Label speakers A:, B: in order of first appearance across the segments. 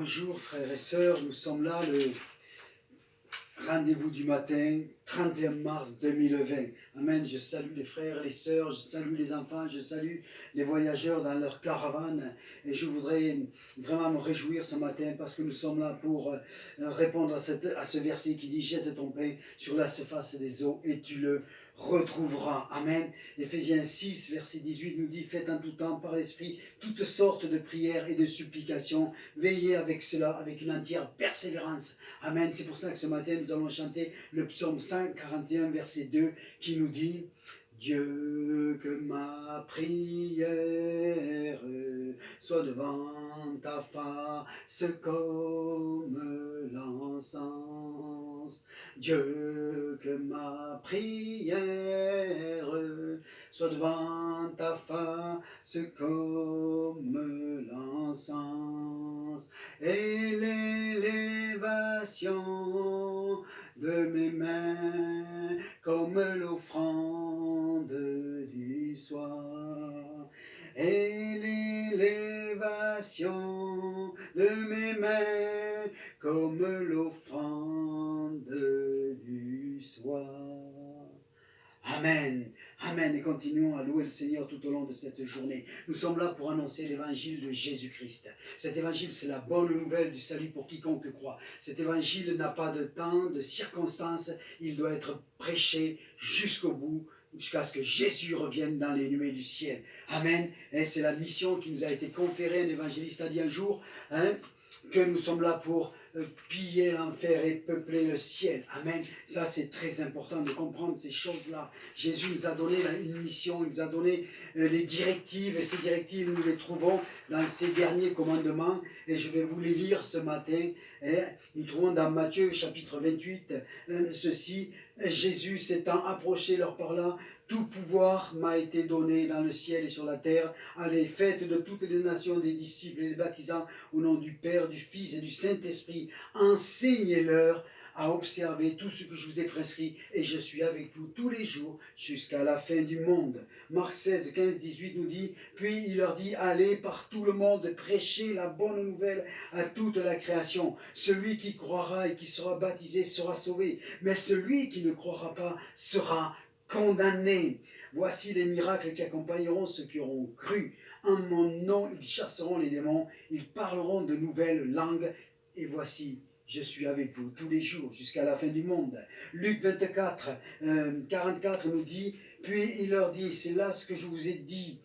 A: Bonjour frères et sœurs, nous sommes là, le rendez-vous du matin, 31 mars 2020. Amen, je salue les frères et les sœurs, je salue les enfants, je salue les voyageurs dans leur caravane. Et je voudrais vraiment me réjouir ce matin parce que nous sommes là pour répondre à ce verset qui dit « Jette ton pain sur la surface des eaux et tu le retrouveras. » Amen. Éphésiens 6, verset 18 nous dit « Faites en tout temps par l'Esprit toutes sortes de prières et de supplications. Veillez avec cela, avec une entière persévérance. » Amen. C'est pour ça que ce matin, nous allons chanter le psaume 141, verset 2, qui nous dit « Dieu, que ma prière soit devant ta face comme l'encens. Dieu, que ma prière soit devant ta face comme l'encens. Et l'élévation de mes mains comme l'offrande du soir. Et l'élévation de mes mains comme l'offrande du soir. Amen, Amen. Et continuons à louer le Seigneur tout au long de cette journée. Nous sommes là pour annoncer l'évangile de Jésus-Christ. Cet évangile, c'est la bonne nouvelle du salut pour quiconque croit. Cet évangile n'a pas de temps, de circonstances. Il doit être prêché jusqu'au bout, jusqu'à ce que Jésus revienne dans les nuées du ciel. Amen. Et c'est la mission qui nous a été conférée. Un évangéliste a dit un jour que nous sommes là pour piller l'enfer et peupler le ciel. Amen. Ça, c'est très important de comprendre ces choses-là. Jésus nous a donné une mission, il nous a donné les directives, et ces directives, nous les trouvons dans ces derniers commandements, et je vais vous les lire ce matin. Nous trouvons dans Matthieu, chapitre 28, ceci: Jésus s'étant approché leur parla: tout pouvoir m'a été donné dans le ciel et sur la terre. Allez, faites de toutes les nations des disciples et les baptisant au nom du Père, du Fils et du Saint-Esprit. Enseignez-leur à observer tout ce que je vous ai prescrit, et je suis avec vous tous les jours jusqu'à la fin du monde. Marc 16, 15, 18 nous dit: puis il leur dit: allez par tout le monde, prêchez la bonne nouvelle à toute la création. Celui qui croira et qui sera baptisé sera sauvé, mais celui qui ne croira pas sera condamnés. Voici les miracles qui accompagneront ceux qui auront cru. En mon nom, ils chasseront les démons, ils parleront de nouvelles langues, et voici, je suis avec vous tous les jours jusqu'à la fin du monde. Luc 24, 44 nous dit: puis il leur dit, c'est là ce que je vous ai dit,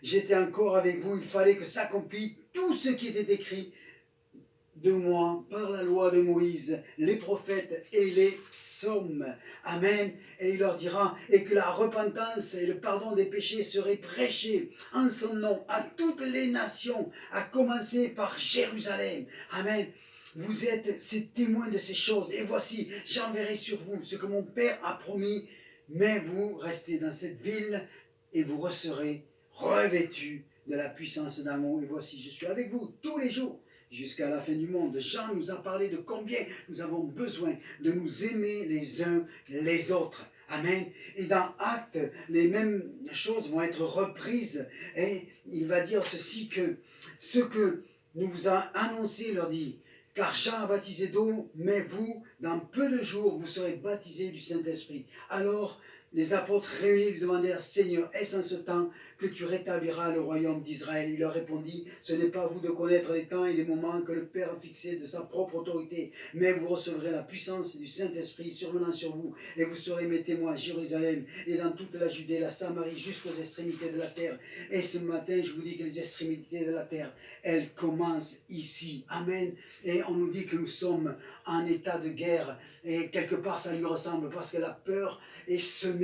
A: j'étais encore avec vous, il fallait que s'accomplisse tout ce qui était écrit de moi par la loi de Moïse, les prophètes et les psaumes. Amen. Et il leur dira: et que la repentance et le pardon des péchés seraient prêchés en son nom à toutes les nations, à commencer par Jérusalem. Amen. Vous êtes ces témoins de ces choses, et voici, j'enverrai sur vous ce que mon Père a promis, mais vous restez dans cette ville et vous serez revêtus de la puissance d'amour. Et voici, je suis avec vous tous les jours jusqu'à la fin du monde. Jean nous a parlé de combien nous avons besoin de nous aimer les uns les autres. Amen. Et dans Actes, les mêmes choses vont être reprises. Et il va dire ceci, que ce que nous vous a annoncé, leur dit: car Jean a baptisé d'eau, mais vous, dans peu de jours, vous serez baptisés du Saint-Esprit. Alors, les apôtres réunis lui demandèrent: Seigneur, est-ce en ce temps que tu rétabliras le royaume d'Israël? Il leur répondit: ce n'est pas à vous de connaître les temps et les moments que le Père a fixés de sa propre autorité, mais vous recevrez la puissance du Saint-Esprit survenant sur vous, et vous serez mes témoins à Jérusalem et dans toute la Judée, la Samarie, jusqu'aux extrémités de la terre. Et ce matin, je vous dis que les extrémités de la terre, elles commencent ici. Amen. Et on nous dit que nous sommes en état de guerre, et quelque part ça lui ressemble, parce que la peur est semée,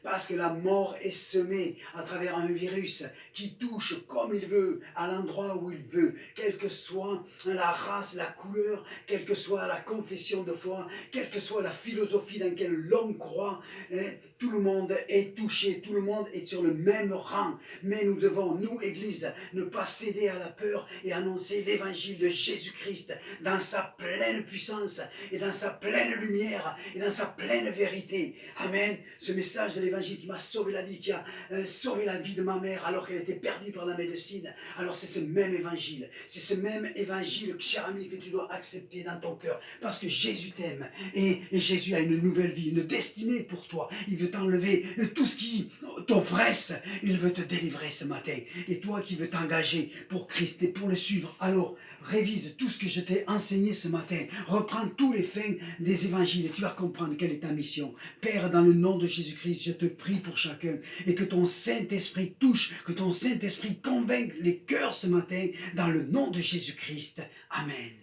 A: parce que la mort est semée à travers un virus qui touche comme il veut, à l'endroit où il veut, quelle que soit la race, la couleur, quelle que soit la confession de foi, quelle que soit la philosophie dans laquelle l'homme croit, tout le monde est touché, tout le monde est sur le même rang. Mais nous devons, nous, Église, ne pas céder à la peur et annoncer l'évangile de Jésus-Christ dans sa pleine puissance et dans sa pleine lumière et dans sa pleine vérité. Amen. Ce message de l'évangile qui m'a sauvé la vie, qui a sauvé la vie de ma mère alors qu'elle était perdue par la médecine. Alors c'est ce même évangile. C'est ce même évangile, cher ami, que tu dois accepter dans ton cœur. Parce que Jésus t'aime. Et Jésus a une nouvelle vie, une destinée pour toi. Il veut t'enlever tout ce qui t'oppresse. Il veut te délivrer ce matin. Et toi qui veux t'engager pour Christ et pour le suivre, alors révise tout ce que je t'ai enseigné ce matin. Reprends tous les fins des évangiles et tu vas comprendre quelle est ta mission. Père, dans le nom de Jésus-Christ, je te prie pour chacun et que ton Saint-Esprit touche, que ton Saint-Esprit convainque les cœurs ce matin dans le nom de Jésus-Christ. Amen.